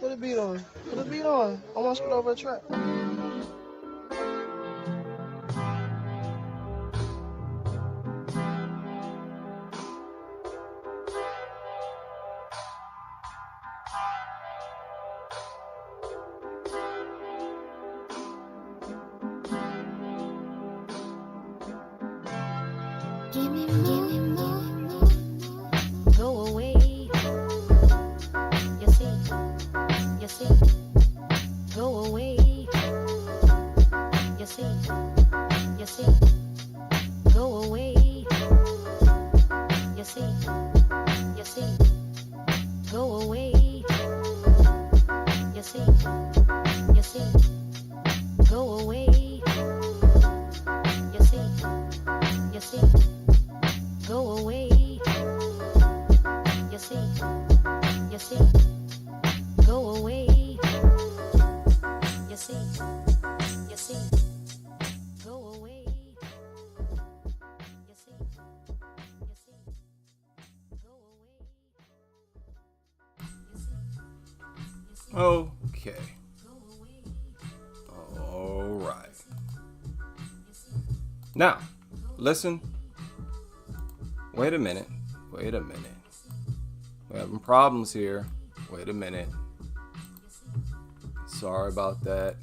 Put a beat on. Put a beat on. I want to spit over a track. Give me more. Go away. You see, go away. You see, go away. You see, go away. You see, go away. You see, go away. You see, go away. You see, go away. You see, go away. Okay. All right. Now, listen. Wait a minute. We're having problems here. Wait a minute. Sorry about that.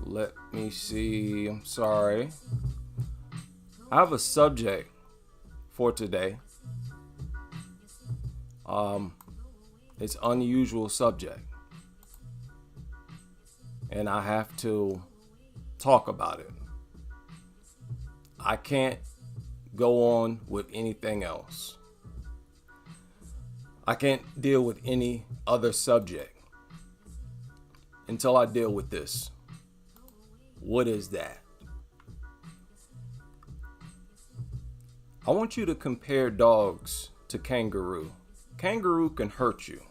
Let me see. I'm sorry. I have a subject for today. It's unusual subject. And I have to talk about it. I can't go on with anything else. I can't deal with any other subject until I deal with this. What is that? I want you to compare dogs to kangaroo. Kangaroo can hurt you.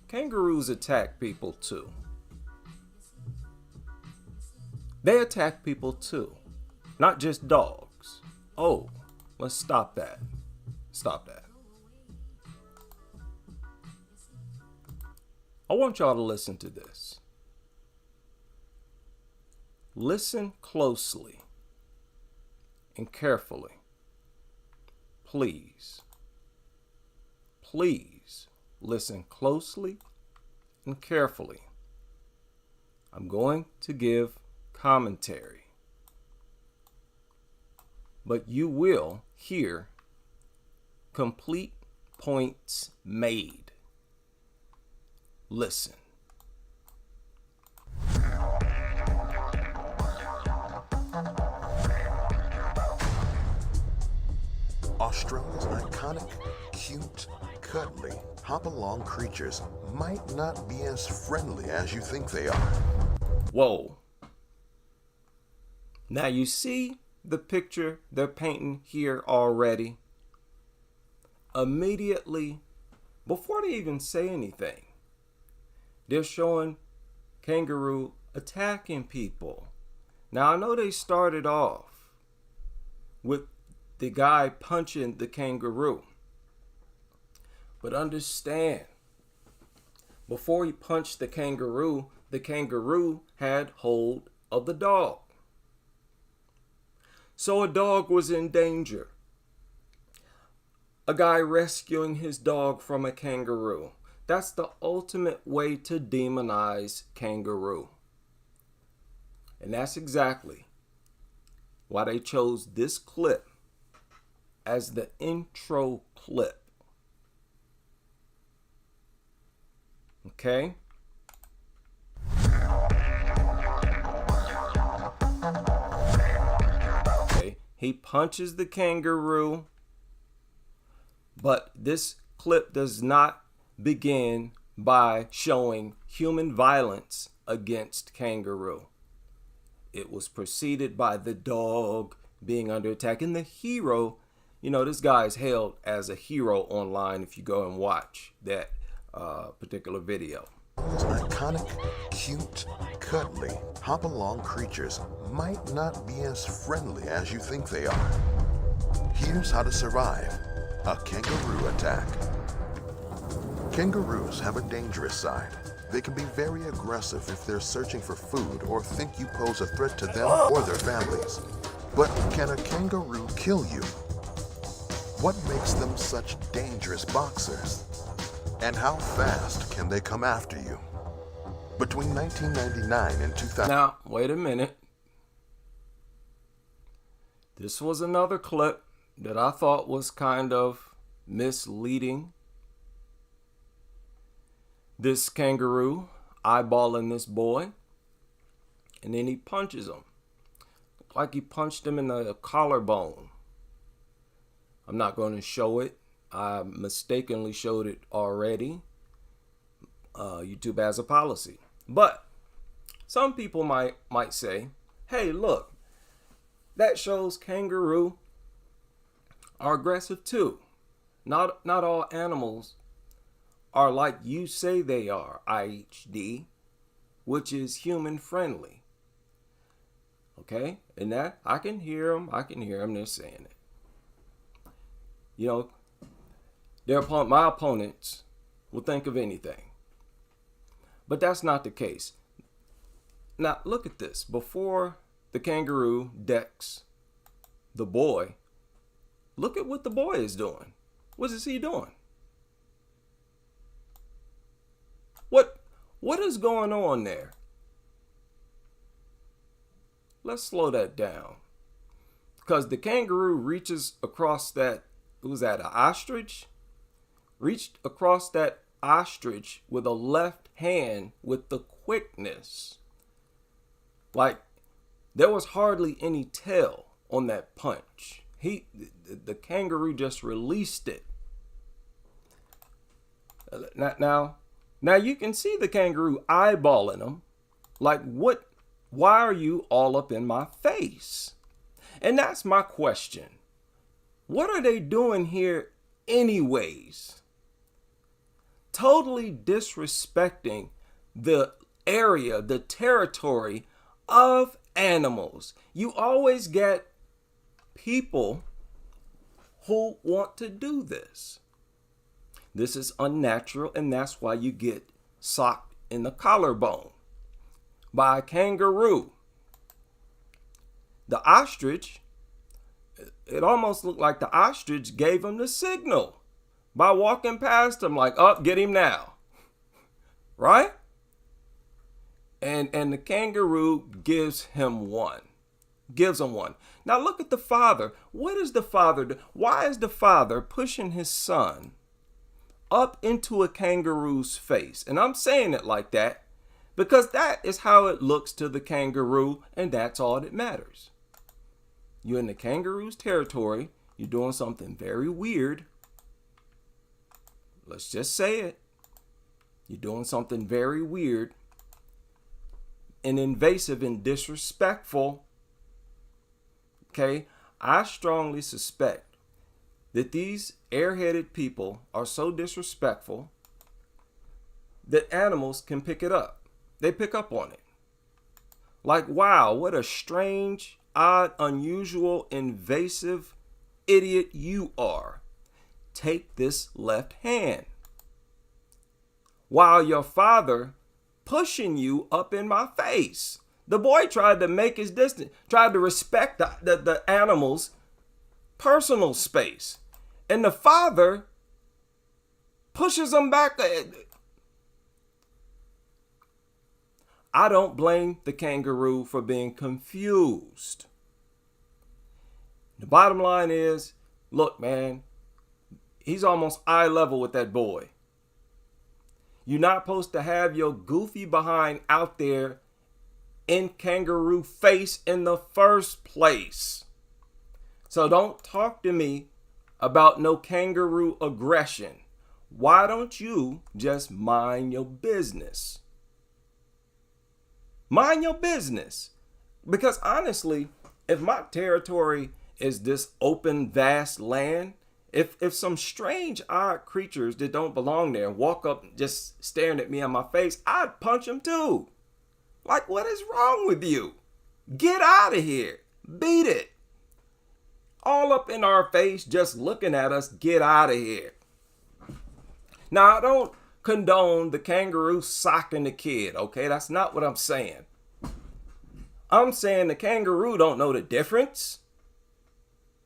Kangaroos attack people too. They attack people too, not just dogs. Oh, let's stop that. Stop that. I want y'all to listen to this. Listen closely and carefully. Please. Please listen closely and carefully. I'm going to give commentary, but you will hear complete points made. Listen. Australia's iconic, cute, cuddly, hop-along creatures might not be as friendly as you think they are. Whoa. Now you see the picture they're painting here already. Immediately, before they even say anything, they're showing kangaroo attacking people. Now I know they started off with the guy punching the kangaroo. But understand, before he punched the kangaroo had hold of the dog. So a dog was in danger. A guy rescuing his dog from a kangaroo. That's the ultimate way to demonize kangaroo. And that's exactly why they chose this clip as the intro clip. Okay? Okay. He punches the kangaroo, but this clip does not begin by showing human violence against kangaroo. It was preceded by the dog being under attack, and the hero, you know, this guy is hailed as a hero online if you go and watch that particular video. Those iconic, cute, cuddly, hop-along creatures might not be as friendly as you think they are. Here's how to survive a kangaroo attack. Kangaroos have a dangerous side. They can be very aggressive if they're searching for food or think you pose a threat to them or their families. But can a kangaroo kill you? What makes them such dangerous boxers? And how fast can they come after you? Between 1999 and 2000. Now, wait a minute. This was another clip that I thought was kind of misleading. This kangaroo eyeballing this boy, and then he punches him. Like he punched him in the collarbone. I'm not going to show it. I mistakenly showed it already. YouTube has a policy. But some people might say, hey, look, that shows kangaroo are aggressive too. Not all animals are like you say they are, IHD, which is human friendly. Okay? And that, I can hear them. They're saying it. You know, my opponents will think of anything. But that's not the case. Now, look at this. Before the kangaroo decks the boy, look at what the boy is doing. What is he doing? What is going on there? Let's slow that down. Because the kangaroo reaches across that, was that an ostrich? Reached across that ostrich with a left hand with the quickness. Like, there was hardly any tail on that punch. The kangaroo just released it. Now you can see the kangaroo eyeballing him. Like, why are you all up in my face? And that's my question. What are they doing here anyways? Totally disrespecting the area, the territory of animals. You always get people who want to do this. This is unnatural, and that's why you get socked in the collarbone by a kangaroo. The ostrich, it almost looked like the ostrich gave him the signal by walking past him like, oh, get him now. Right? And the kangaroo gives him one. Now look at the father. What is the father do? Why is the father pushing his son up into a kangaroo's face? And I'm saying it like that because that is how it looks to the kangaroo, and that's all that matters. You're in the kangaroo's territory. You're doing something very weird. Let's just say it. You're doing something very weird and invasive and disrespectful. Okay? I strongly suspect that these airheaded people are so disrespectful that animals can pick it up. They pick up on it. Like, wow, what a strange, odd, unusual, invasive idiot you are. Take this left hand. While your father pushing you up in my face. The boy tried to make his distance, tried to respect the animal's personal space. And the father pushes him back. I don't blame the kangaroo for being confused. The bottom line is, look, man, he's almost eye level with that boy. You're not supposed to have your goofy behind out there in kangaroo face in the first place. So don't talk to me about no kangaroo aggression. Why don't you just mind your business? Mind your business. Because honestly, if my territory is this open, vast land, if some strange, odd creatures that don't belong there walk up just staring at me in my face, I'd punch them too. Like, what is wrong with you? Get out of here. Beat it. All up in our face, just looking at us. Get out of here. Now, condone the kangaroo socking the kid, okay? That's not what I'm saying. I'm saying the kangaroo don't know the difference.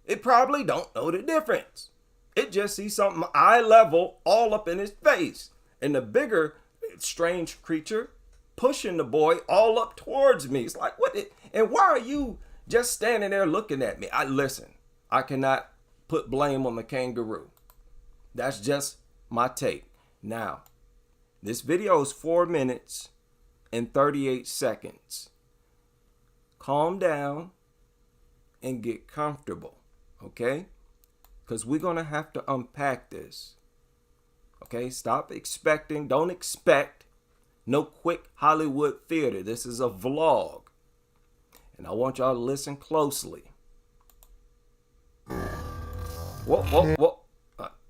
It probably don't know the difference. It just sees something eye level all up in his face. And the bigger strange creature pushing the boy all up towards me. It's like, what? And why are you just standing there looking at me? Listen, I cannot put blame on the kangaroo. That's just my take. Now, this video is 4 minutes and 38 seconds. Calm down and get comfortable, okay? Because we're going to have to unpack this. Okay, stop expecting, don't expect no quick Hollywood theater. This is a vlog. And I want y'all to listen closely. Whoa.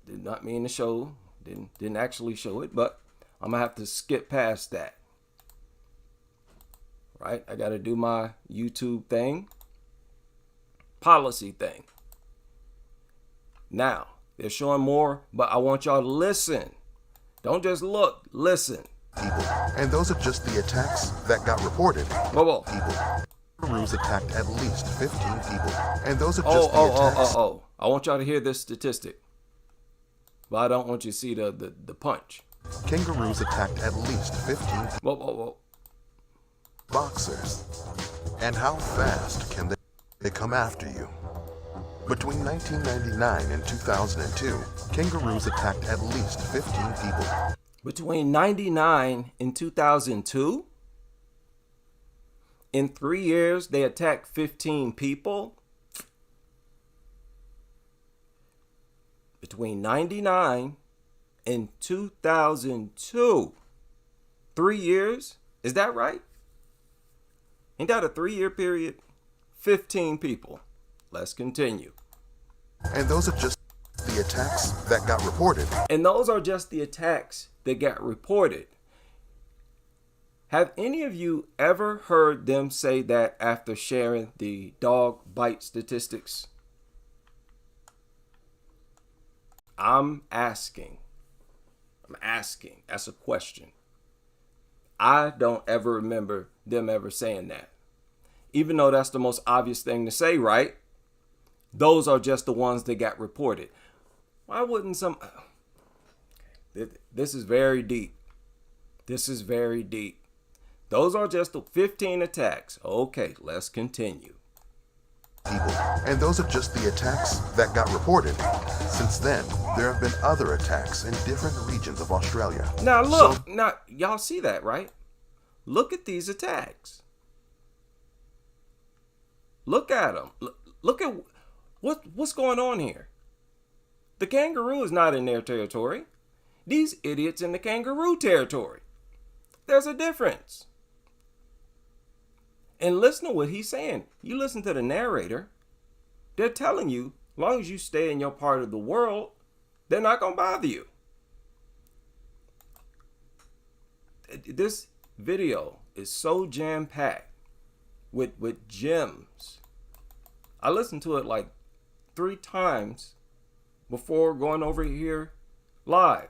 Did not mean to show, didn't actually show it, but I'm going to have to skip past that. Right, I got to do my YouTube thing, policy thing. Now, they're showing more, but I want y'all to listen. Don't just look, listen. People. And those are just the attacks that got reported. Whoa. People. Kangaroos attacked at least 15 people. And those are just the attacks. I want y'all to hear this statistic. But I don't want you to see the punch. Kangaroos attacked at least 15 people. Whoa. Boxers. And how fast can they come after you? Between 1999 and 2002, kangaroos attacked at least 15 people. Between 99 and 2002? In 3 years, they attacked 15 people? Between 99 and 2002. 3 years? Is that right? Ain't that a 3-year period? 15 people. Let's continue. And those are just the attacks that got reported. And those are just the attacks that got reported. Have any of you ever heard them say that after sharing the dog bite statistics? I'm asking. That's a question. I don't ever remember them ever saying that. Even though that's the most obvious thing to say, right? Those are just the ones that got reported. Why wouldn't some... This is very deep. This is very deep. Those are just the 15 attacks. Okay, let's continue. People. And those are just the attacks that got reported. Since then, there have been other attacks in different regions of Australia. Now look, now y'all see that, right? Look at these attacks. Look at them. Look at what's going on here. The kangaroo is not in their territory. These idiots in the kangaroo territory. There's a difference. And listen to what he's saying. You listen to the narrator. They're telling you, as long as you stay in your part of the world, they're not going to bother you. This video is so jam-packed with gems. I listened to it like 3 times before going over here live.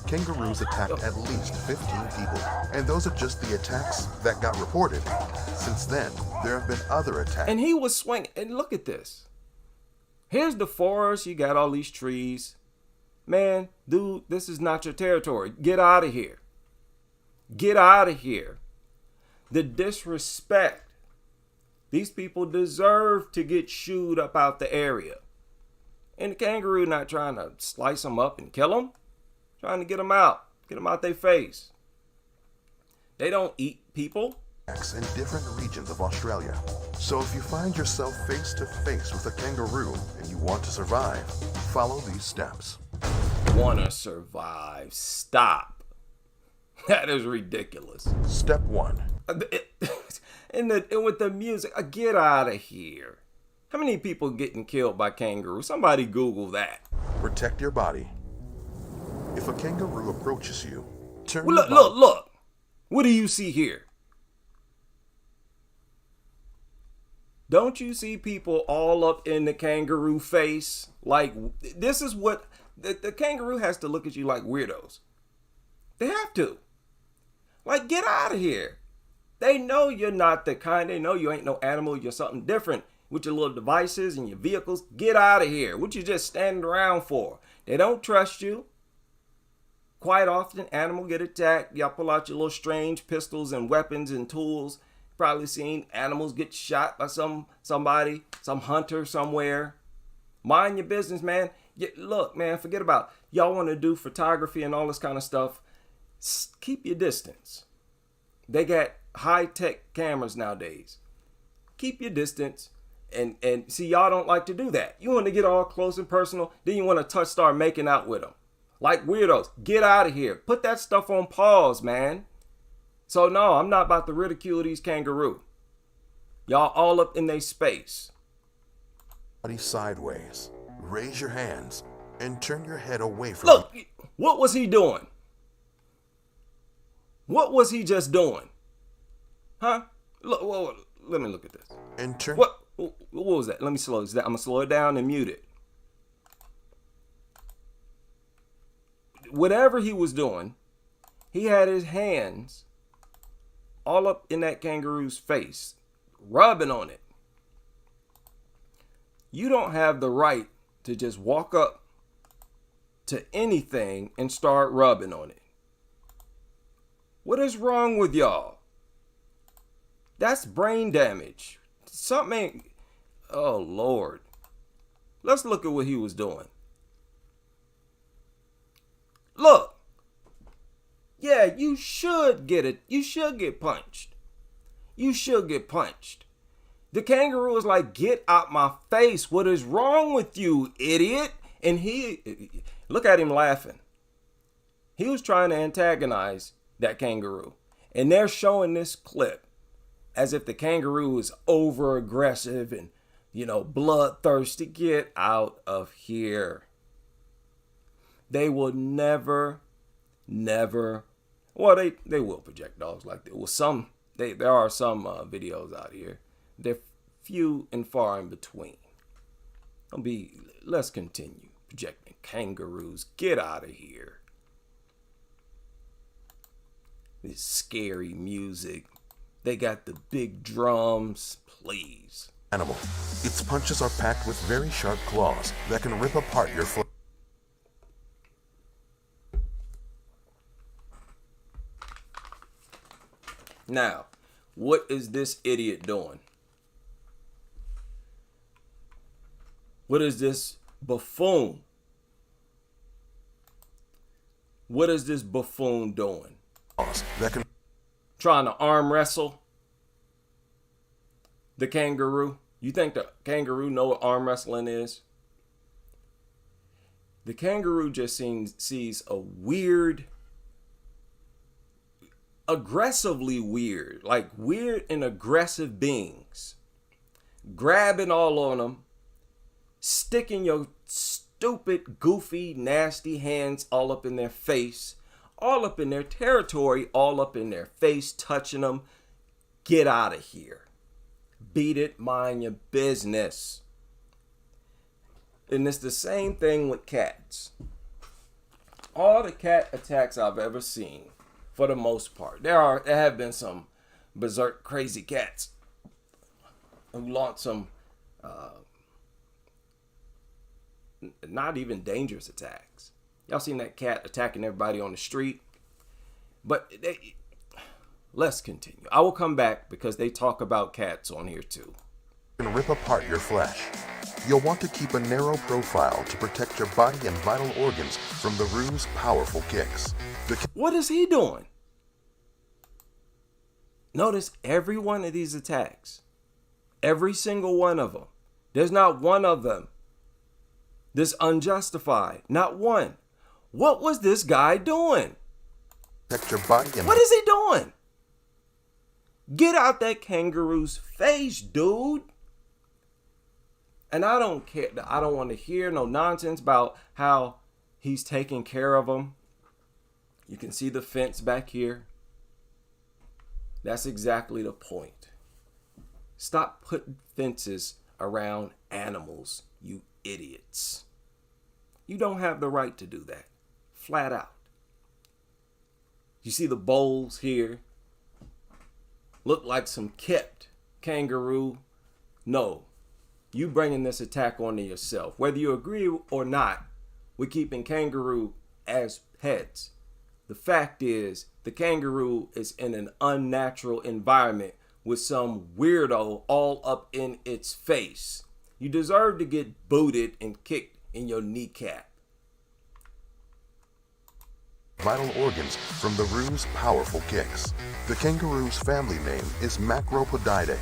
Kangaroos attacked at least 15 people, and those are just the attacks that got reported. Since then, there have been other attacks. And he was swinging. And look at this. Here's the forest. You got all these trees. Man, dude, this is not your territory. Get out of here. Get out of here. The disrespect. These people deserve to get shooed up out the area. And the kangaroo not trying to slice them up and kill them. Trying to get them out. Get them out their face. They don't eat people. In different regions of Australia. So if you find yourself face to face with a kangaroo and you want to survive, follow these steps. Wanna survive. Stop. That is ridiculous. Step 1. And with the music, get out of here. How many people getting killed by kangaroos? Somebody Google that. Protect your body. If a kangaroo approaches you, turn Well, look. What do you see here? Don't you see people all up in the kangaroo face? Like, this is what the kangaroo has to look at you like weirdos. They have to. Like, get out of here. They know you're not the kind. They know you ain't no animal. You're something different with your little devices and your vehicles. Get out of here. What you just standing around for? They don't trust you. Quite often, animals get attacked. Y'all pull out your little strange pistols and weapons and tools. Probably seen animals get shot by somebody, some hunter somewhere. Mind your business, man. Look, man, forget about y'all want to do photography and all this kind of stuff. Keep your distance. They got high-tech cameras nowadays. Keep your distance. And see, y'all don't like to do that. You want to get all close and personal. Then you want to start making out with them. Like weirdos. Get out of here. Put that stuff on pause, man. So no, I'm not about to ridicule these kangaroo. Y'all all up in their space. Body sideways. Raise your hands and turn your head away from Look, what was he doing? What was he just doing? Huh? Look, whoa, let me look at this. and turn What was that? Let me slow this down. I'm gonna slow it down and mute it. Whatever he was doing, he had his hands all up in that kangaroo's face, rubbing on it. You don't have the right to just walk up to anything and start rubbing on it. What is wrong with y'all? That's brain damage. Something ain't... Oh, Lord. Let's look at what he was doing. Look. Yeah, you should get it. You should get punched. You should get punched. The kangaroo is like, get out my face. What is wrong with you, idiot? And look at him laughing. He was trying to antagonize that kangaroo. And they're showing this clip as if the kangaroo is over aggressive and, bloodthirsty. Get out of here. They will never, well, they will project dogs like that. Well, there are some videos out here. They're few and far in between. Let's continue projecting kangaroos. Get out of here. This scary music. They got the big drums. Please. animal. Its punches are packed with very sharp claws that can rip apart your flesh. Now, what is this idiot doing? What is this buffoon? What is this buffoon doing? That can Trying to arm wrestle the kangaroo? You think the kangaroo know what arm wrestling is? The kangaroo just sees a weird, aggressively weird, like weird and aggressive beings grabbing all on them, sticking your stupid, goofy, nasty hands all up in their face, all up in their territory, all up in their face, touching them. Get out of here. Beat it, mind your business. And it's the same thing with cats. All the cat attacks I've ever seen, for the most part, there have been some berserk crazy cats who launched some not even dangerous attacks. Y'all seen that cat attacking everybody on the street? But let's continue. I will come back because they talk about cats on here too. can rip apart your flesh. You'll want to keep a narrow profile to protect your body and vital organs from the roo's powerful kicks. What is he doing? Notice every one of these attacks. Every single one of them. There's not one of them that's unjustified. Not one. What was this guy doing? Protect your body and What is he doing? Get out that kangaroo's face, dude. And I don't care. I don't want to hear no nonsense about how he's taking care of them. You can see the fence back here. That's exactly the point. Stop putting fences around animals, you idiots. You don't have the right to do that. Flat out. You see the bowls here? Look like some kept kangaroo. No, you bringing this attack onto yourself. Whether you agree or not, we're keeping kangaroo as pets. The fact is, the kangaroo is in an unnatural environment with some weirdo all up in its face. You deserve to get booted and kicked in your kneecap. Vital organs from the roo's powerful kicks. The kangaroo's family name is Macropodidae,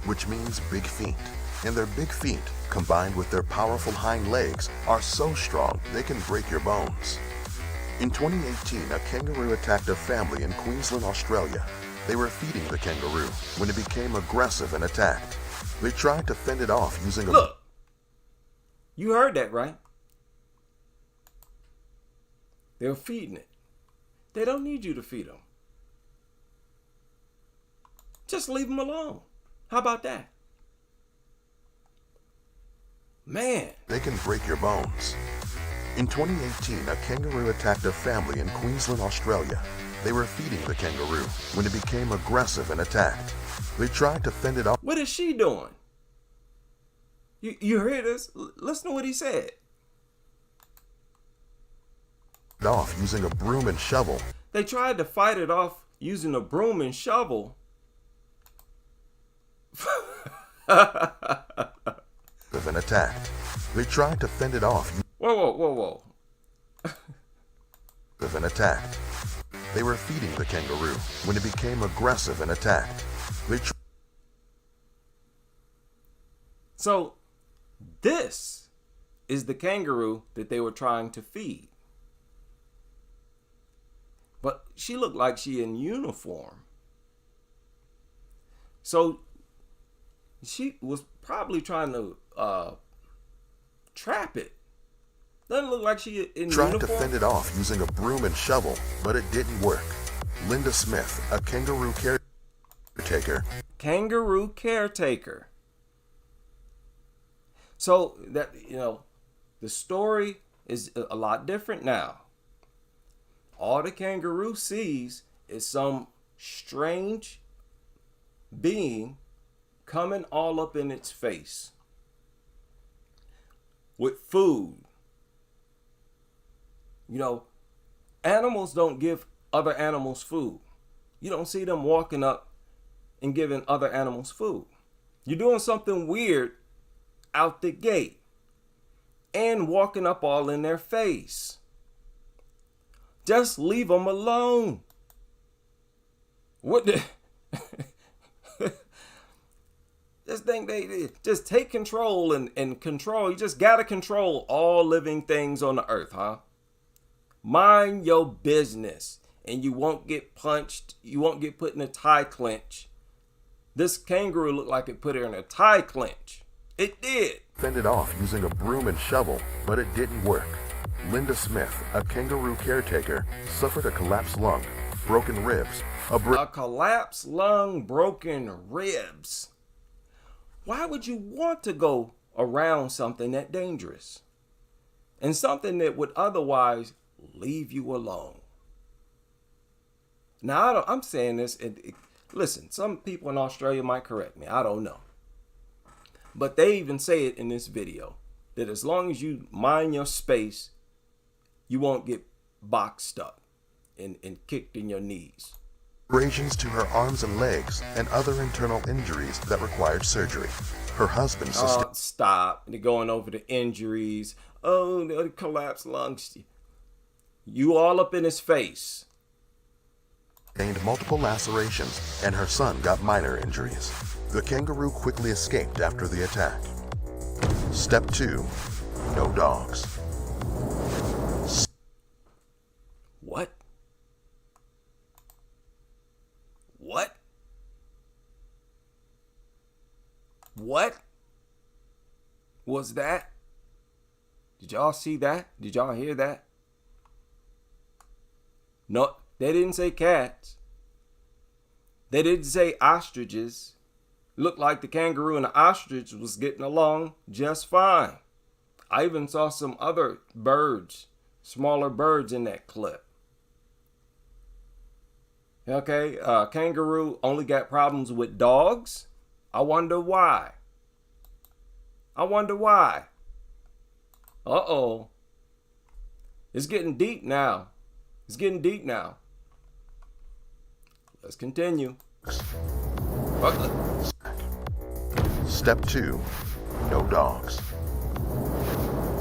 which means big feet. And their big feet, combined with their powerful hind legs, are so strong they can break your bones. In 2018, a kangaroo attacked a family in Queensland, Australia. They were feeding the kangaroo when it became aggressive and attacked. They tried to fend it off using a... Look, you heard that, right? They're feeding it. They don't need you to feed them. Just leave them alone. How about that? Man. They can break your bones. In 2018, a kangaroo attacked a family in Queensland, Australia. They were feeding the kangaroo when it became aggressive and attacked. They tried to fend it off. What is she doing? You hear this? Listen to what he said. Off using a broom and shovel. They tried to fight it off using a broom and shovel. And attacked. They tried to fend it off. Whoa. And attacked. They were feeding the kangaroo when it became aggressive and attacked. So, this is the kangaroo that they were trying to feed. But she looked like she in uniform. So, she was probably trying to trap it. Doesn't look like she in Tried uniform. to fend it off using a broom and shovel, but it didn't work. Linda Smith, a kangaroo caretaker. Kangaroo caretaker. So that, the story is a lot different now. All the kangaroo sees is some strange being coming all up in its face with food. Animals don't give other animals food. You don't see them walking up and giving other animals food. You're doing something weird out the gate and walking up all in their face. Just leave them alone. What the... Just think they just take control and control. You just gotta control all living things on the earth, huh? Mind your business and you won't get punched. You won't get put in a tie clinch. This kangaroo looked like it put her in a tie clinch. It did. Fended off using a broom and shovel, but it didn't work. Linda Smith, a kangaroo caretaker, suffered a collapsed lung, broken ribs, a collapsed lung, broken ribs. Why would you want to go around something that dangerous and something that would otherwise leave you alone? Now, I'm saying this, listen, some people in Australia might correct me. I don't know. But they even say it in this video, that as long as you mind your space, you won't get boxed up and kicked in your knees. Abrasions to her arms and legs and other internal injuries that required surgery. Her husband sustained... Stop. They're going over the injuries. Oh, the collapsed lungs. You all up in his face. Multiple lacerations, and her son got minor injuries. The kangaroo quickly escaped after the attack. Step 2. No dogs. What? What? What was that? Did y'all see that? Did y'all hear that? No, they didn't say cats. They didn't say ostriches. Looked like the kangaroo and the ostrich was getting along just fine. I even saw some other birds, smaller birds in that clip. Okay, Kangaroo only got problems with dogs. I wonder why. I wonder why. Uh-oh. It's getting deep now. It's getting deep now. Let's continue. Step 2. No dogs.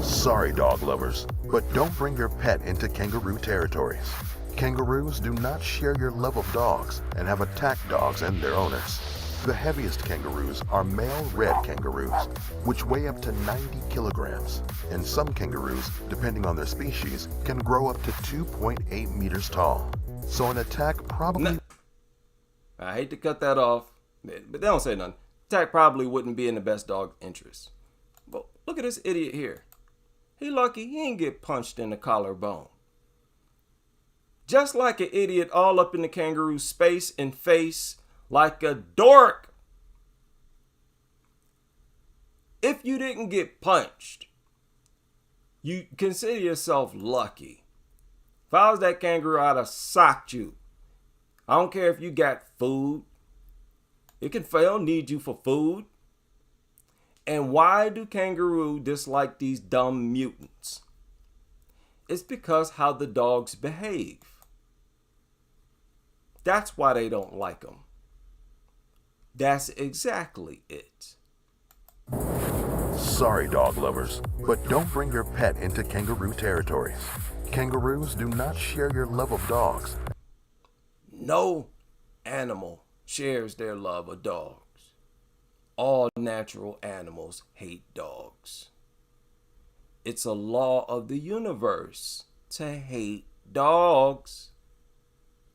Sorry, dog lovers, but don't bring your pet into kangaroo territories. Kangaroos do not share your love of dogs and have attacked dogs and their owners. The heaviest kangaroos are male red kangaroos, which weigh up to 90 kilograms, and some kangaroos, depending on their species, can grow up to 2.8 meters tall. So an attack probably... I hate to cut that off, but they don't say nothing. Attack probably wouldn't be in the best dog's interest. But look at this idiot here. He lucky he ain't get punched in the collarbone. Just like an idiot all up in the kangaroo's space and face like a dork. If you didn't get punched, you consider yourself lucky. If I was that kangaroo, I'd have socked you. I don't care if you got food. It can fail, need you for food. And why do kangaroo dislike these dumb mutants? It's because how the dogs behave. That's why they don't like them. That's exactly it. Sorry, dog lovers, but don't bring your pet into kangaroo territories. Kangaroos do not share your love of dogs. No animal shares their love of dogs. All natural animals hate dogs. It's a law of the universe to hate dogs.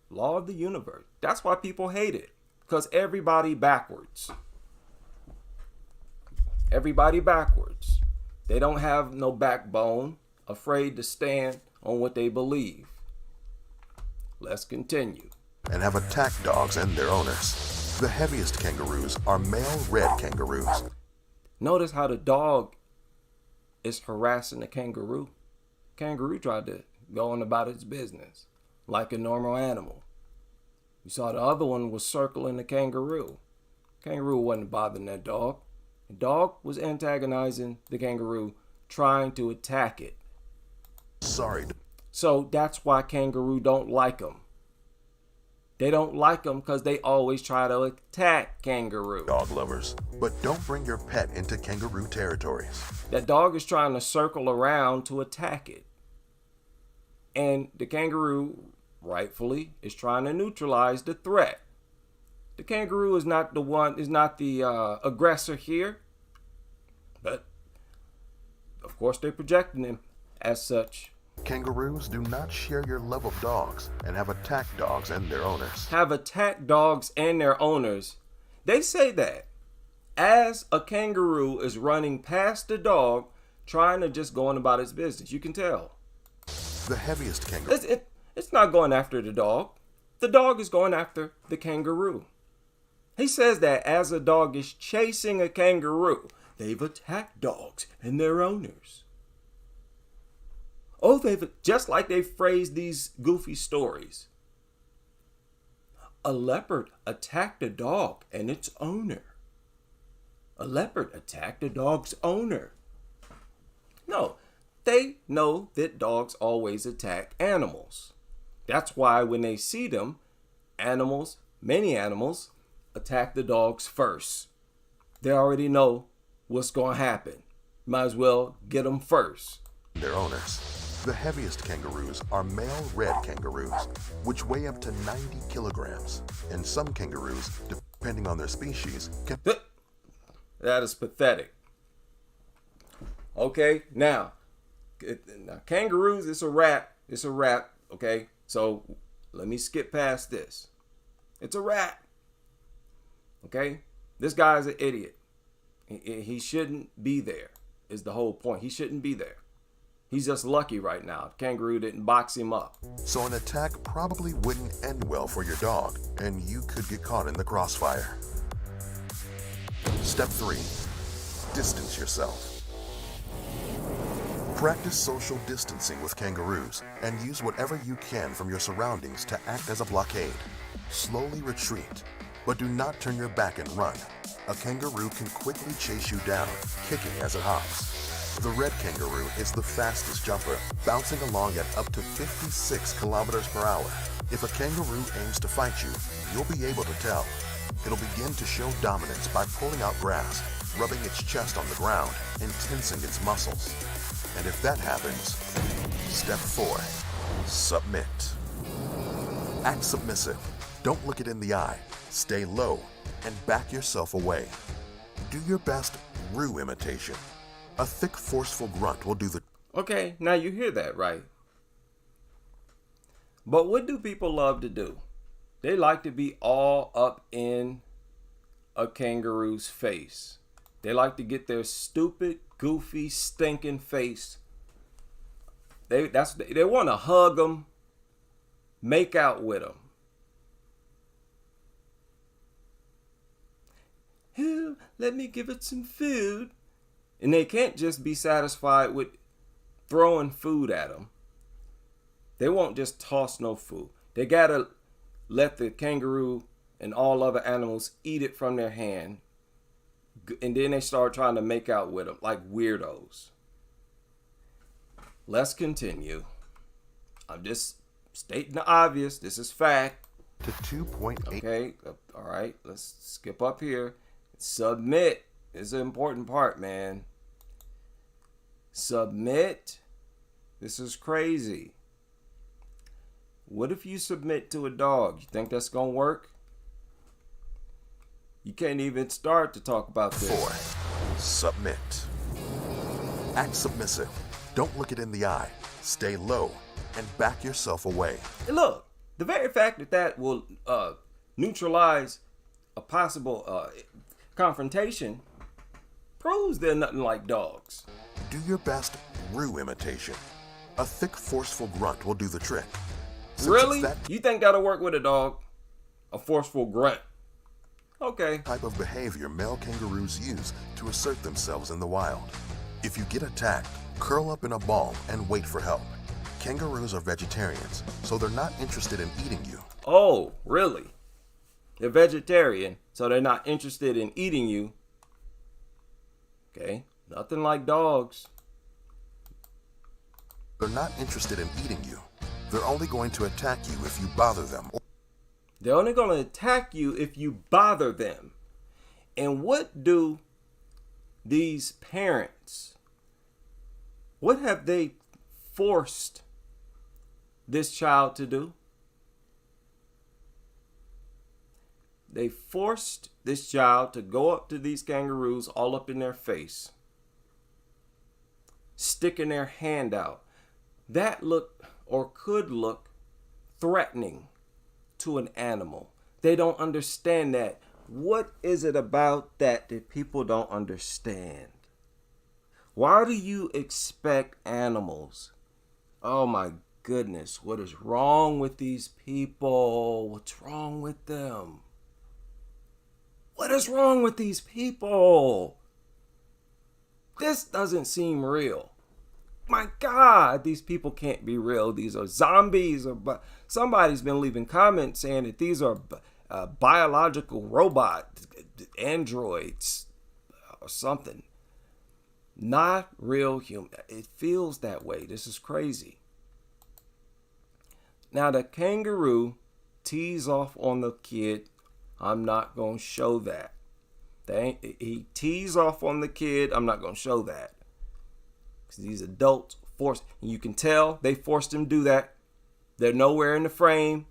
Law of the universe. That's why people hate it. Because everybody backwards. Everybody backwards. They don't have no backbone, afraid to stand on what they believe. Let's continue. And have attacked dogs and their owners. The heaviest kangaroos are male red kangaroos. Notice how the dog is harassing the kangaroo. Kangaroo tried to go on about its business like a normal animal. You saw the other one was circling the kangaroo. Kangaroo wasn't bothering that dog. The dog was antagonizing the kangaroo, trying to attack it. Sorry. So that's why kangaroo don't like them. They don't like them because they always try to attack kangaroo. Dog lovers, but don't bring your pet into kangaroo territories. That dog is trying to circle around to attack it. And the kangaroo, rightfully, is trying to neutralize the threat. The kangaroo is not the aggressor here. But, of course, they're projecting him as such. Kangaroos do not share your love of dogs and have attacked dogs and their owners. Have attacked dogs and their owners. They say that as a kangaroo is running past the dog, trying to just go on about its business. You can tell. The heaviest kangaroo. It's not going after the dog. The dog is going after the kangaroo. He says that as a dog is chasing a kangaroo, they've attacked dogs and their owners. Oh, just like they phrased these goofy stories. A leopard attacked a dog and its owner. A leopard attacked a dog's owner. No, they know that dogs always attack animals. That's why when they see them, many animals, attack the dogs first. They already know what's going to happen. Might as well get them first. Their owners. The heaviest kangaroos are male red kangaroos, which weigh up to 90 kilograms. And some kangaroos, depending on their species, can... That is pathetic. Okay, now kangaroos, it's a wrap. It's a wrap, okay? So let me skip past this. It's a wrap. Okay? This guy's an idiot. He shouldn't be there, is the whole point. He shouldn't be there. He's just lucky right now. Kangaroo didn't box him up. So an attack probably wouldn't end well for your dog, and you could get caught in the crossfire. Step 3. Distance yourself. Practice social distancing with kangaroos and use whatever you can from your surroundings to act as a blockade. Slowly retreat, but do not turn your back and run. A kangaroo can quickly chase you down, kicking as it hops. The red kangaroo is the fastest jumper, bouncing along at up to 56 kilometers per hour. If a kangaroo aims to fight you, you'll be able to tell. It'll begin to show dominance by pulling out grass, rubbing its chest on the ground, and tensing its muscles. And if that happens, step 4, submit. Act submissive. Don't look it in the eye. Stay low and back yourself away. Do your best roo imitation. A thick, forceful grunt will do the... Okay, now you hear that, right? But what do people love to do? They like to be all up in a kangaroo's face. They like to get their stupid, goofy, stinking face. They want to hug them, make out with them. Let me give it some food. And they can't just be satisfied with throwing food at them. They won't just toss no food. They gotta let the kangaroo and all other animals eat it from their hand. And then they start trying to make out with them like weirdos. Let's continue. I'm just stating the obvious. This is fact. To 2.8. Okay, all right. Let's skip up here. Submit is an important part, man. Submit. This is crazy. What if you submit to a dog? You think that's gonna work? You can't even start to talk about this. 4, submit. Act submissive. Don't look it in the eye. Stay low and back yourself away. And look, the very fact that that will neutralize a possible confrontation proves they're nothing like dogs. Do your best roo imitation. A thick, forceful grunt will do the trick. Since Really? it's that You think that'll work with a dog? A forceful grunt? Okay. type of behavior male kangaroos use to assert themselves in the wild. If you get attacked, curl up in a ball and wait for help. Kangaroos are vegetarians, so they're not interested in eating you. Oh, really? They're vegetarian, so they're not interested in eating you. Okay. Nothing like dogs. They're not interested in eating you. They're only going to attack you if you bother them. They're only going to attack you if you bother them. And what do these parents, what have they forced this child to do? They forced this child to go up to these kangaroos all up in their face, sticking their hand out. That looked or could look threatening to an animal. They don't understand that. What is it about that people don't understand? Why do you expect animals? Oh my goodness, what is wrong with these people? What's wrong with them? What is wrong with these people? This doesn't seem real. My God, these people can't be real. These are zombies. Or somebody's been leaving comments saying that these are biological robots, androids, or something. Not real human. It feels that way. This is crazy. Now the kangaroo tees off on the kid. I'm not going to show that. He tees off on the kid. I'm not going to show that. Because these adults forced, and you can tell they forced him to do that. They're nowhere in the frame.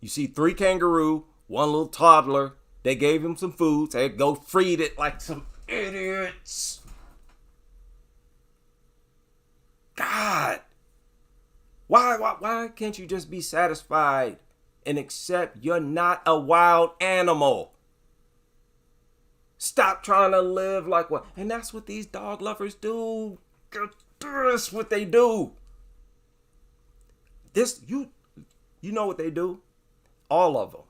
You see 3 kangaroo, 1 little toddler. They gave him some food. Said, go feed it like some idiots. God. Why can't you just be satisfied and accept you're not a wild animal? Stop trying to live like one. And that's what these dog lovers do. That's what they do. You know what they do? All of them.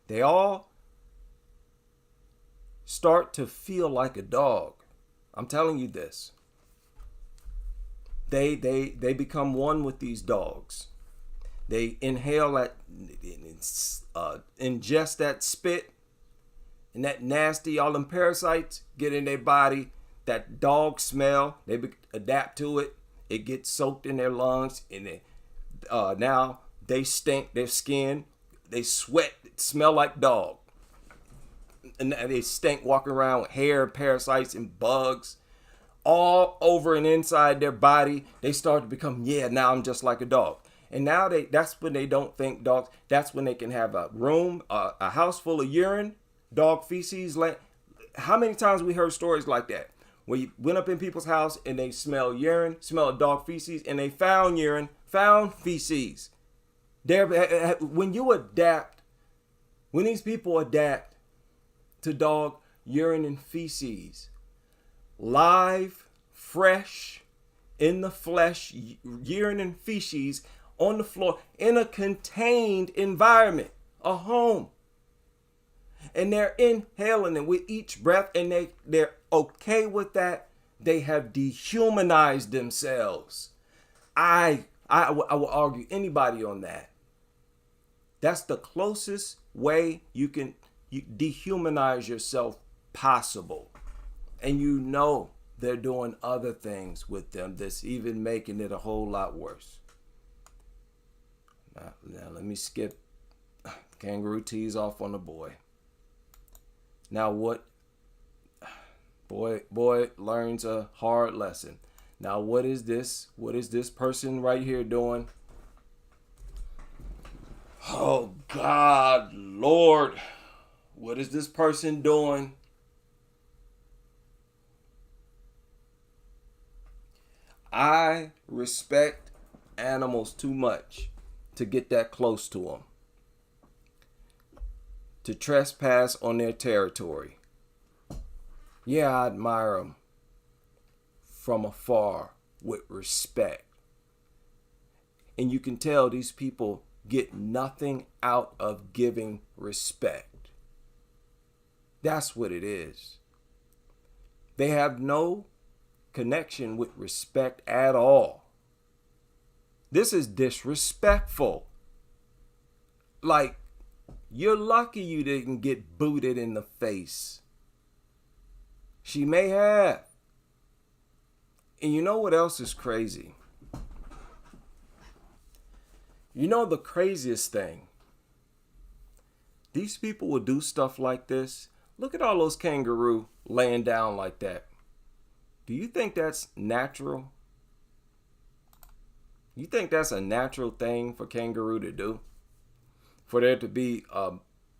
They all start to feel like a dog. I'm telling you this. they become one with these dogs. They inhale that, ingest that spit, and that nasty, all them parasites get in their body. That dog smell, they adapt to it. It gets soaked in their lungs, and now they stink. Their skin, they sweat, smell like dog, and they stink walking around with hair, parasites, and bugs all over and inside their body. They start to become, now I'm just like a dog. And now that's when they don't think dogs. That's when they can have a room, a house full of urine, dog feces. How many times we heard stories like that? Where you went up in people's house and they smell urine, smell dog feces, and they found urine, found feces. When these people adapt to dog urine and feces, live, fresh, in the flesh, urine and feces on the floor in a contained environment, a home. And they're inhaling it with each breath, and they're okay with that. They have dehumanized themselves. I will argue anybody on that. That's the closest way you can dehumanize yourself possible. And you know they're doing other things with them that's even making it a whole lot worse. Now let me skip kangaroo tease off on the boy. Now what? Boy learns a hard lesson. Now what is this? What is this person right here doing? Oh God, Lord. What is this person doing? I respect animals too much to get that close to them, to trespass on their territory. Yeah, I admire them from afar with respect. And you can tell these people get nothing out of giving respect. That's what it is. They have no connection with respect at all. This is disrespectful. Like, you're lucky you didn't get booted in the face. She may have. And you know what else is crazy? You know the craziest thing? These people will do stuff like this. Look at all those kangaroo laying down like that. Do you think that's natural? You think that's a natural thing for kangaroo to do? For there to be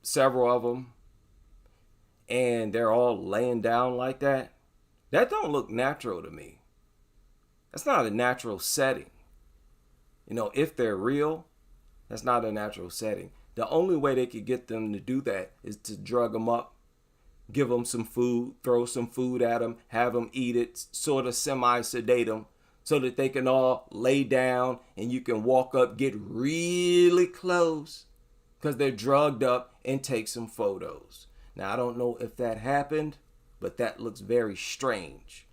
several of them and they're all laying down like that? That don't look natural to me. That's not a natural setting. You know, if they're real, that's not a natural setting. The only way they could get them to do that is to drug them up, give them some food, throw some food at them, have them eat it, sort of semi-sedate them, so that they can all lay down and you can walk up, get really close because they're drugged up, and take some photos. Now, I don't know if that happened, but that looks very strange.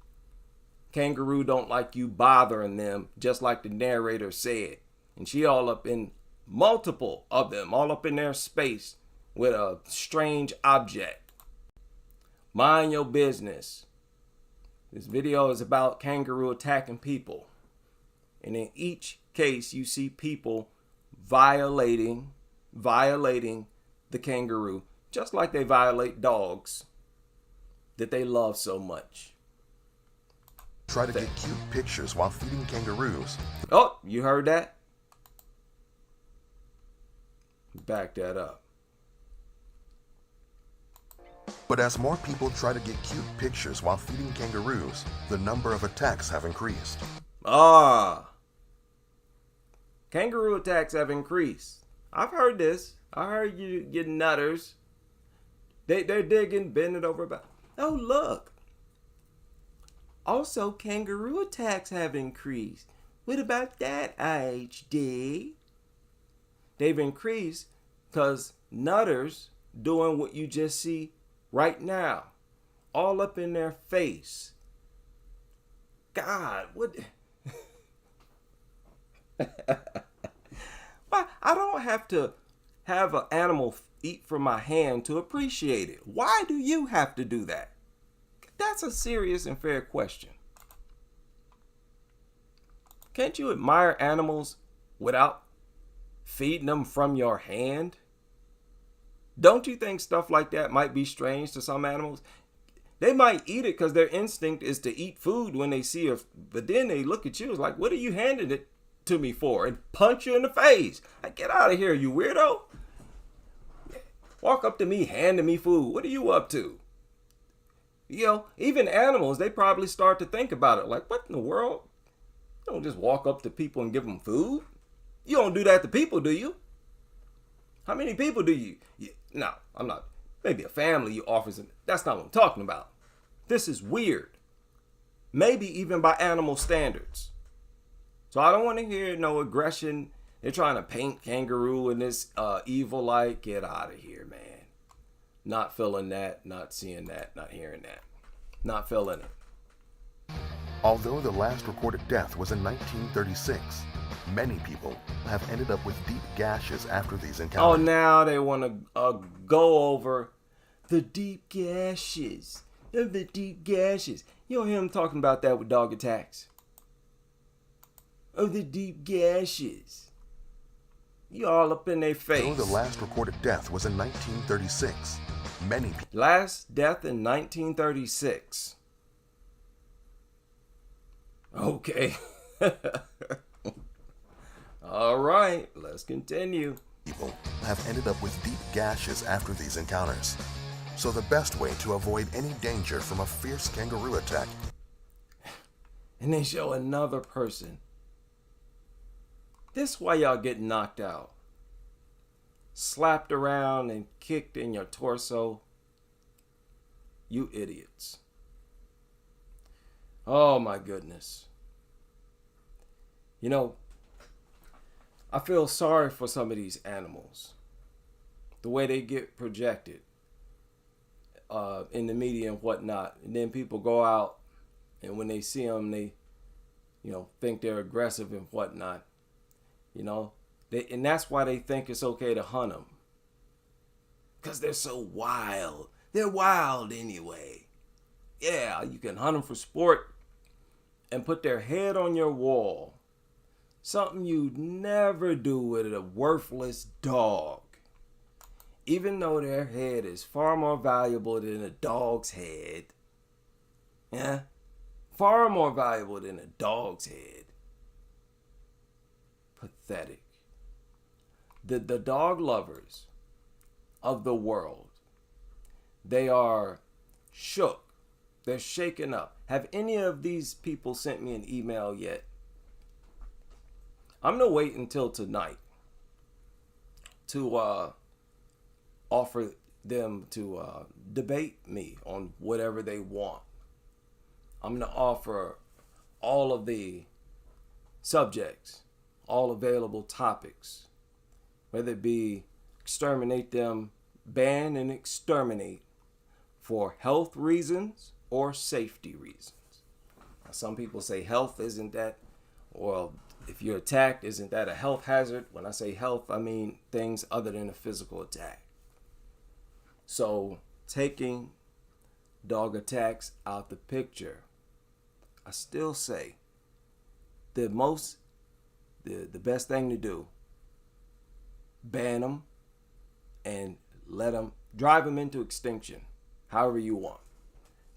Kangaroo don't like you bothering them, just like the narrator said. And she all up in multiple of them, all up in their space with a strange object. Mind your business. This video is about kangaroo attacking people. And in each case, you see people violating the kangaroo, just like they violate dogs that they love so much. Try to get cute pictures while feeding kangaroos. Oh, you heard that? Back that up. But as more people try to get cute pictures while feeding kangaroos, the number of attacks have increased. Kangaroo attacks have increased. I've heard this. I heard you nutters. They're digging, bending over about. Oh, look. Also, kangaroo attacks have increased. What about that, IHD? They've increased because nutters doing what you just see right now. All up in their face. God, what? have to have an animal eat from my hand to appreciate it? Why do you have to do that? That's a serious and fair question. Can't you admire animals without feeding them from your hand? Don't you think stuff like that might be strange to some animals? They might eat it because their instinct is to eat food when they see it, but then they look at you as like, what are you handing it to me for? And punch you in the face. Like, get out of here, you weirdo. Walk up to me, handing me food. What are you up to? You know, even animals, they probably start to think about it. Like, what in the world? You don't just walk up to people and give them food. You don't do that to people, do you? How many people do you? No, I'm not. Maybe a family you offer some. That's not what I'm talking about. This is weird. Maybe even by animal standards. So I don't want to hear no aggression. They're trying to paint Kangaroo in this evil light. Get out of here, man. Not feeling that, not seeing that, not hearing that. Not feeling it. Although the last recorded death was in 1936, many people have ended up with deep gashes after these Oh, encounters. now they want to go over the deep gashes. The deep gashes. You don't hear them talking about that with dog attacks. Oh, the deep gashes. You all up in their face. Although the last recorded death was in 1936, many people. Last death in 1936. Okay. All right, let's continue. People have ended up with deep gashes after these encounters. So the best way to avoid any danger from a fierce kangaroo attack. And they show another person. This why y'all get knocked out. Slapped around and kicked in your torso. You idiots. Oh my goodness. You know, I feel sorry for some of these animals. The way they get projected in the media and whatnot. And then people go out and when they see them, they, think they're aggressive and whatnot. And that's why they think it's okay to hunt them. Because they're so wild. They're wild anyway. Yeah, you can hunt them for sport and put their head on your wall. Something you'd never do with a worthless dog. Even though their head is far more valuable than a dog's head. Yeah? Far more valuable than a dog's head. Pathetic. The dog lovers of the world, they are shook. They're shaken up. Have any of these people sent me an email yet? I'm going to wait until tonight to offer them to debate me on whatever they want. I'm going to offer all of the subjects, all available topics, whether it be exterminate them, ban and exterminate for health reasons or safety reasons. Now, some people say health isn't that, well, if you're attacked, isn't that a health hazard? When I say health, I mean things other than a physical attack. So taking dog attacks out the picture, I still say the best thing to do, ban them and drive them into extinction, however you want.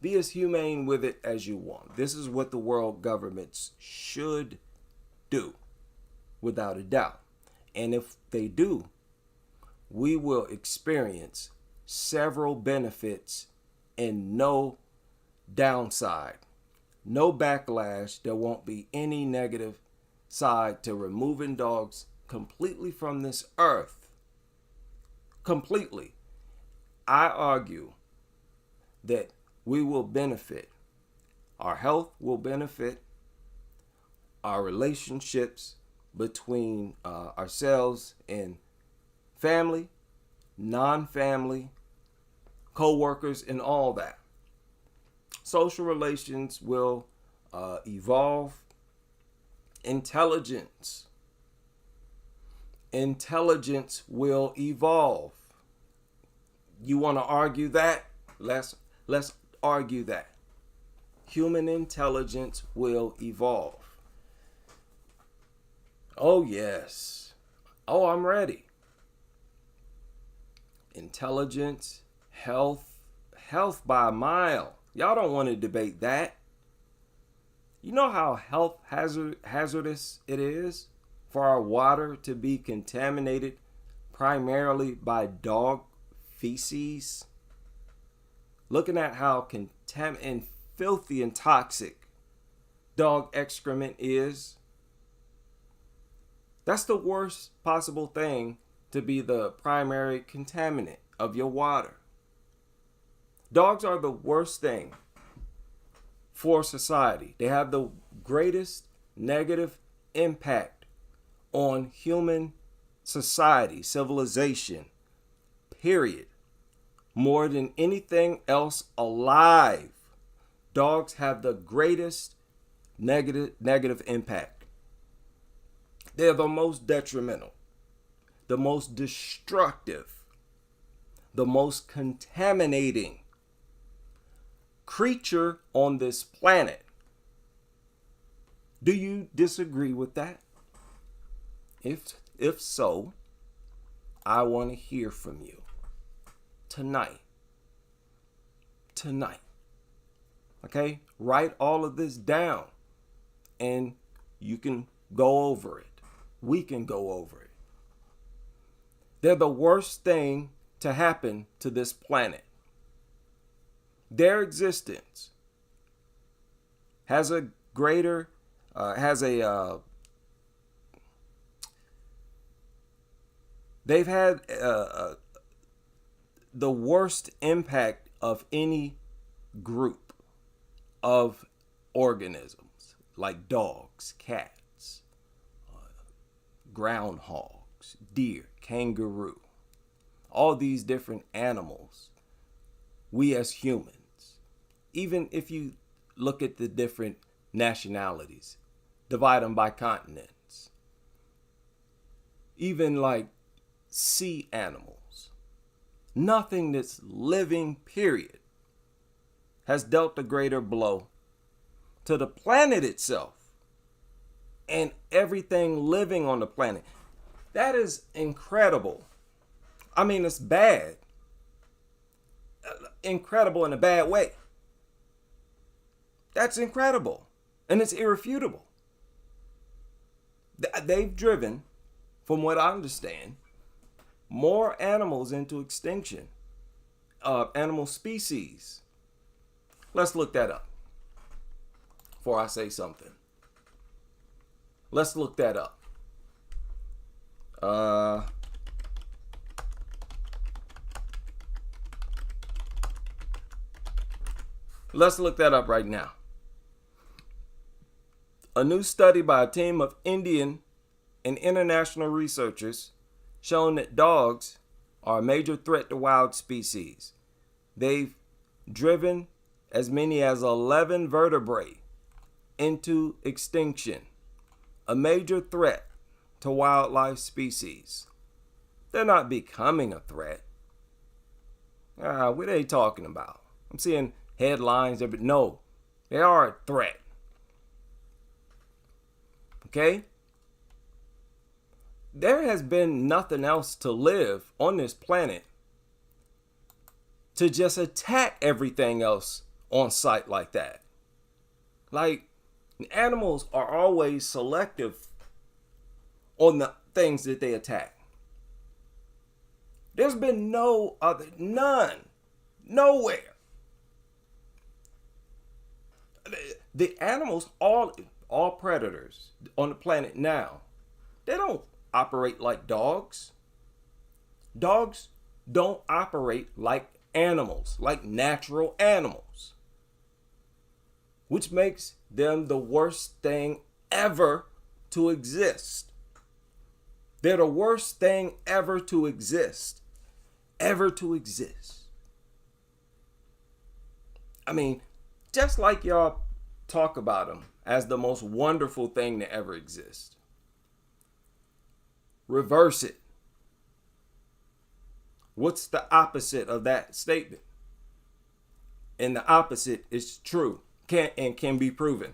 Be as humane with it as you want. This is what the world governments should do, without a doubt. And if they do, we will experience several benefits and no downside, no backlash. There won't be any negative side to removing dogs completely from this earth. Completely. I argue that we will benefit. Our health will benefit. Our relationships between ourselves and family, non-family, co-workers, and all that. Social relations will evolve. Intelligence intelligence will evolve. You want to argue that? Let's argue that. Human intelligence will evolve. Oh, yes. Oh, I'm ready. Intelligence, health by a mile. Y'all don't want to debate that. You know how hazardous it is for our water to be contaminated primarily by dog feces? Looking at how and filthy and toxic dog excrement is. That's the worst possible thing to be the primary contaminant of your water. Dogs are the worst thing for society. They have the greatest negative impact on human society, civilization, period. More than anything else alive, dogs have the greatest negative impact. They're the most detrimental, the most destructive, the most contaminating creature on this planet. Do you disagree with that? If so, I want to hear from you tonight. Okay? Write all of this down and you can go over it. We can go over it. They're the worst thing to happen to this planet. Their existence has a greater, they've had the worst impact of any group of organisms, like dogs, cats, groundhogs, deer, kangaroo, all these different animals. We as humans, even if you look at the different nationalities, divide them by continents, even like sea animals, nothing that's living, period, has dealt a greater blow to the planet itself and everything living on the planet. That is incredible. I mean, it's bad. Incredible in a bad way. That's incredible. And it's irrefutable. They've driven, from what I understand, more animals into extinction. Animal species. Let's look that up before I say something. Let's look that up. Let's look that up right now. A new study by a team of Indian and international researchers shown that dogs are a major threat to wild species. They've driven as many as 11 vertebrae into extinction, a major threat to wildlife species. They're not becoming a threat. What are they talking about? I'm seeing headlines, but no, they are a threat. Okay? There has been nothing else to live on this planet to just attack everything else on sight like that. Like, animals are always selective on the things that they attack. There's been none, nowhere. The animals, all predators on the planet now, they don't operate like dogs. Dogs don't operate like animals, like natural animals, which makes them the worst thing ever to exist. They're the worst thing ever to exist. Ever to exist. I mean, just like y'all talk about them as the most wonderful thing to ever exist. Reverse it. What's the opposite of that statement? And the opposite is true, can be proven.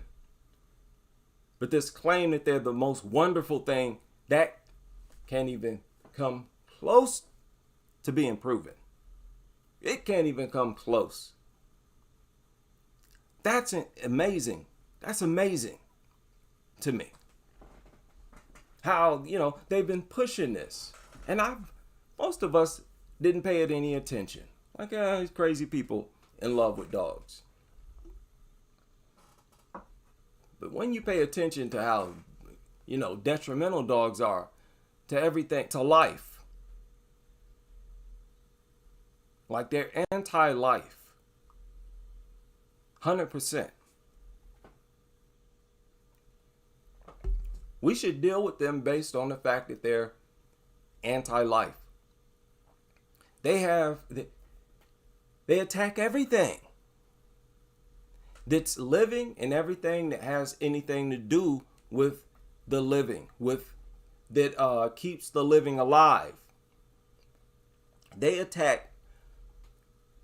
But this claim that they're the most wonderful thing, that can't even come close to being proven. It can't even come close. That's amazing. That's amazing to me. How, they've been pushing this. And most of us didn't pay it any attention. Like, these crazy people in love with dogs. But when you pay attention to how, detrimental dogs are to everything, to life, like they're anti-life, 100%. We should deal with them based on the fact that they're anti-life. They attack everything that's living and everything that has anything to do with the living, that keeps the living alive. They attack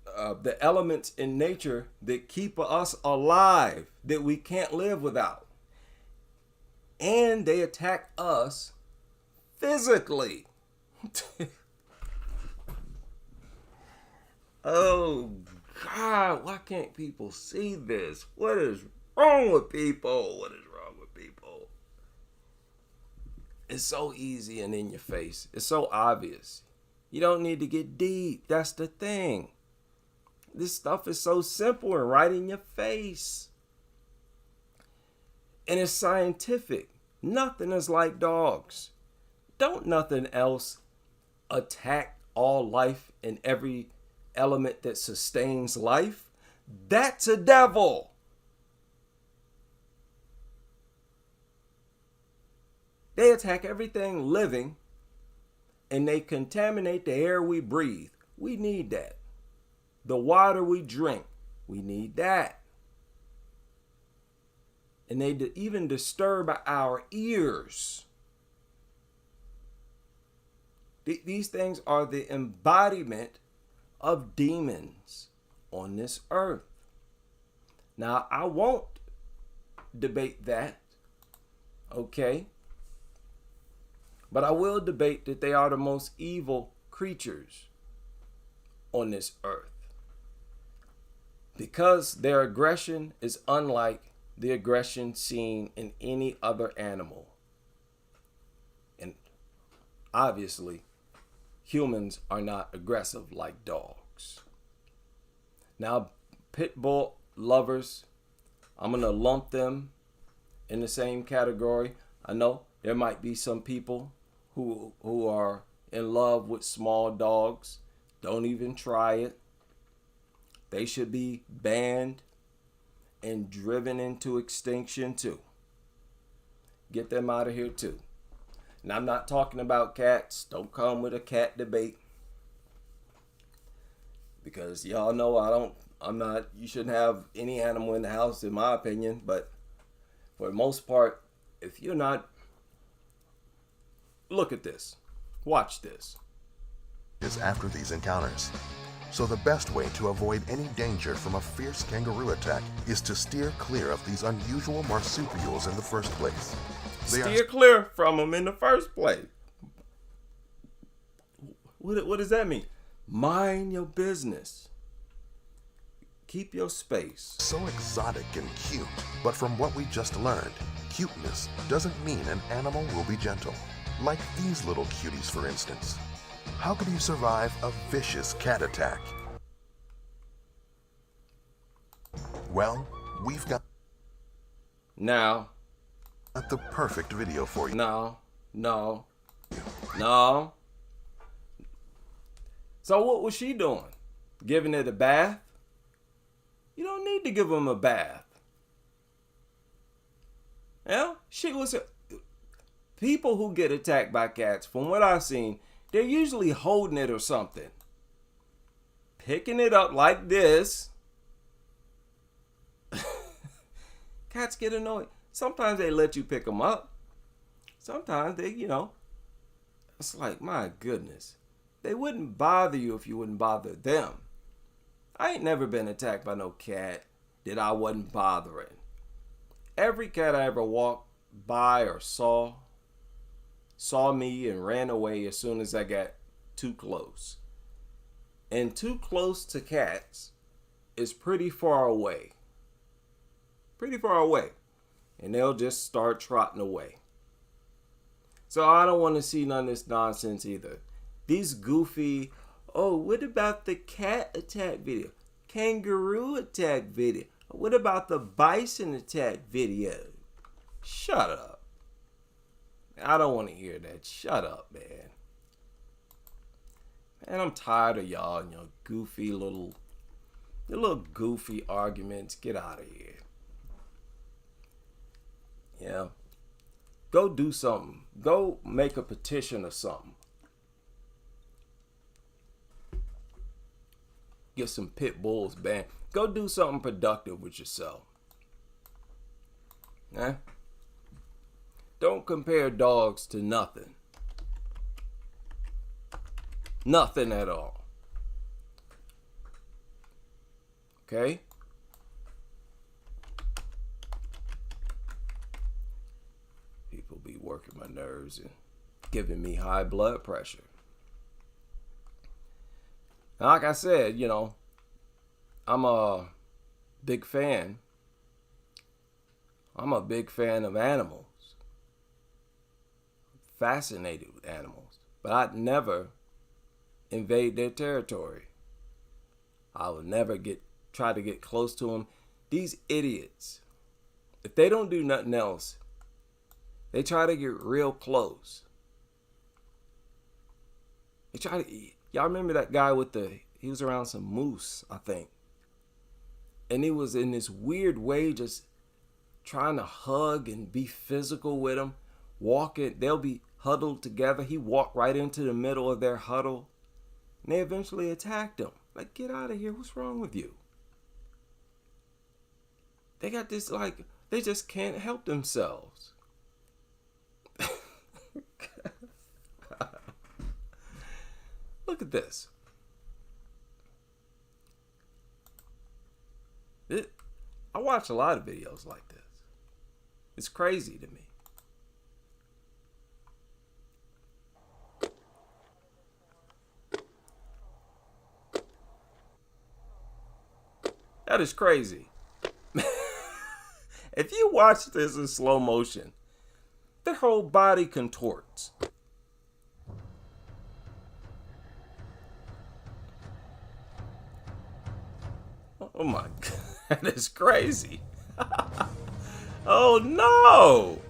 the elements in nature that keep us alive, that we can't live without. And they attack us physically. Oh, God, why can't people see this? What is wrong with people? What is wrong with people? It's so easy and in your face. It's so obvious. You don't need to get deep. That's the thing. This stuff is so simple and right in your face. And it's scientific. Nothing is like dogs. Don't nothing else attack all life and every element that sustains life. That's a devil. They attack everything living and they contaminate the air we breathe. We need that. The water we drink, we need that. And they even disturb our ears. These things are the embodiment of demons on this earth. Now, I won't debate that, okay? But I will debate that they are the most evil creatures on this earth. Because their aggression is unlike the aggression seen in any other animal. And obviously, humans are not aggressive like dogs. Now, pit bull lovers, I'm going to lump them in the same category. I know there might be some people who are in love with small dogs. Don't even try it. They should be banned and driven into extinction too. Get them out of here too. And I'm not talking about cats. Don't come with a cat debate. Because y'all know you shouldn't have any animal in the house in my opinion. But for the most part, if you're not, look at this. Watch this. Is after these encounters. So the best way to avoid any danger from a fierce kangaroo attack is to steer clear of these unusual marsupials in the first place. Steer clear from them in the first place. What does that mean? Mind your business. Keep your space. So exotic and cute, but from what we just learned, cuteness doesn't mean an animal will be gentle. Like these little cuties, for instance. How could you survive a vicious cat attack? Well, we've got the perfect video for you. No. So what was she doing? Giving it a bath? You don't need to give them a bath. Yeah, she was. People who get attacked by cats, from what I've seen, they're usually holding it or something. Picking it up like this. Cats get annoyed. Sometimes they let you pick them up. Sometimes they, It's like, my goodness. They wouldn't bother you if you wouldn't bother them. I ain't never been attacked by no cat that I wasn't bothering. Every cat I ever walked by or saw me and ran away as soon as I got too close. And too close to cats is pretty far away. Pretty far away. And they'll just start trotting away. So I don't want to see none of this nonsense either. These goofy, oh, what about the cat attack video? Kangaroo attack video? What about the bison attack video? Shut up. I don't want to hear that. Shut up, man. Man, I'm tired of y'all and your goofy little goofy arguments. Get out of here. Yeah. Go do something. Go make a petition or something. Get some pit bulls banned. Go do something productive with yourself. Eh? Don't compare dogs to nothing. Nothing at all. Okay? People be working my nerves and giving me high blood pressure. Like I said, you know, I'm a big fan. I'm a big fan of animals. Fascinated with animals. But I'd never invade their territory. I would never try to get close to them. These idiots, if they don't do nothing else, they try to get real close. They try to y'all remember that guy he was around some moose, I think. And he was in this weird way just trying to hug and be physical with them. Walking, they'll be huddled together. He walked right into the middle of their huddle. And they eventually attacked him. Like, get out of here. What's wrong with you? They got this, like, they just can't help themselves. Look at this. I watch a lot of videos like this. It's crazy to me. That is crazy. If you watch this in slow motion, their whole body contorts. Oh my God, that is crazy. Oh no.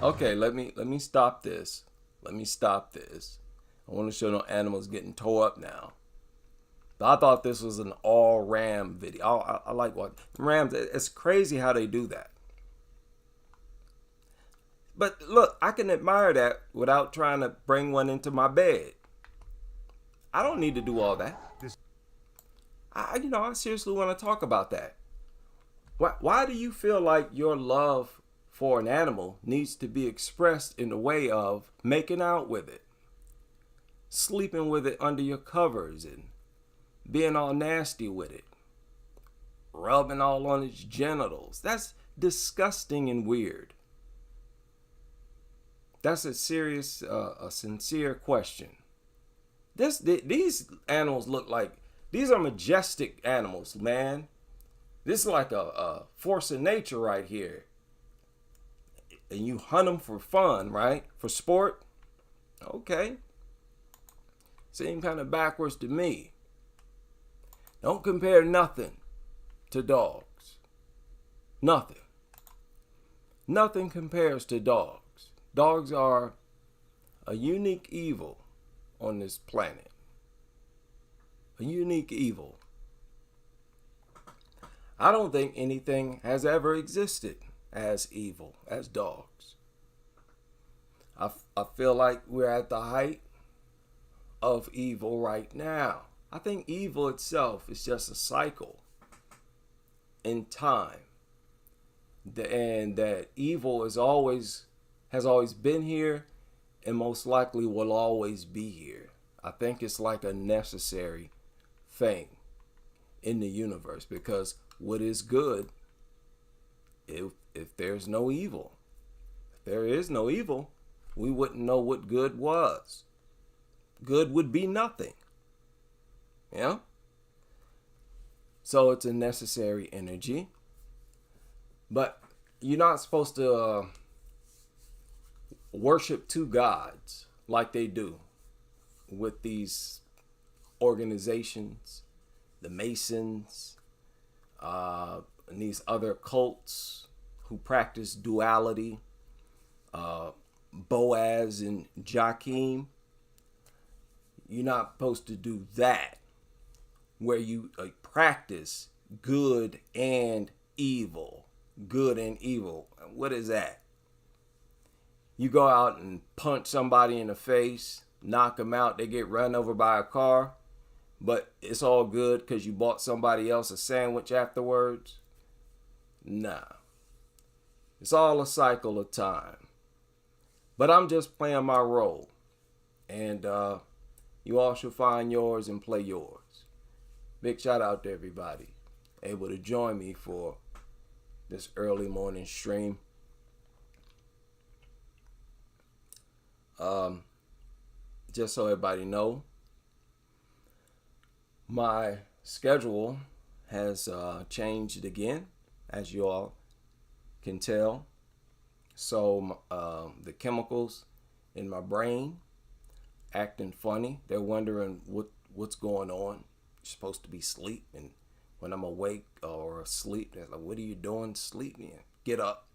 Okay, let me stop this. Let me stop this. I want to show no animals getting tore up now. But I thought this was an all ram video. I like what rams. It's crazy how they do that. But look, I can admire that without trying to bring one into my bed. I don't need to do all that. I seriously want to talk about that. Why do you feel like your love for an animal needs to be expressed in the way of making out with it, sleeping with it under your covers, and being all nasty with it, rubbing all on its genitals? That's disgusting and weird. That's a serious, a sincere question. These animals look like, these are majestic animals, man. This is like a force of nature right here. And you hunt them for fun, right? For sport? Okay. Seem kind of backwards to me. Don't compare nothing to dogs. Nothing. Nothing compares to dogs. Dogs are a unique evil on this planet. A unique evil. I don't think anything has ever existed as evil as dogs. I feel like we're at the height of evil right now. I think evil itself is just a cycle in time and that evil has always been here and most likely will always be here. I think it's like a necessary thing in the universe, because what is good if there's no evil? If there is no evil, we wouldn't know what good was. Good would be nothing. Yeah? So it's a necessary energy. But you're not supposed to worship two gods like they do with these organizations, the Masons, and these other cults who practice duality, Boaz and Joachim. You're not supposed to do that, where you practice good and evil. Good and evil. What is that? You go out and punch somebody in the face, knock them out, they get run over by a car, but it's all good because you bought somebody else a sandwich afterwards? Nah. It's all a cycle of time. But I'm just playing my role. And you all should find yours and play yours. Big shout out to everybody able to join me for this early morning stream. Just so everybody know, my schedule has changed again, as you all can tell. So the chemicals in my brain acting funny. They're wondering what's going on. You're supposed to be asleep, and when I'm awake or asleep, they're like, what are you doing sleeping? Get up.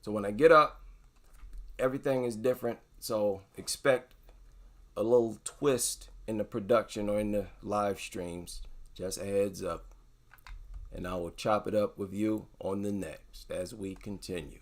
So when I get up, everything is different. So expect a little twist in the production or in the live streams. Just a heads up. And I will chop it up with you on the next as we continue.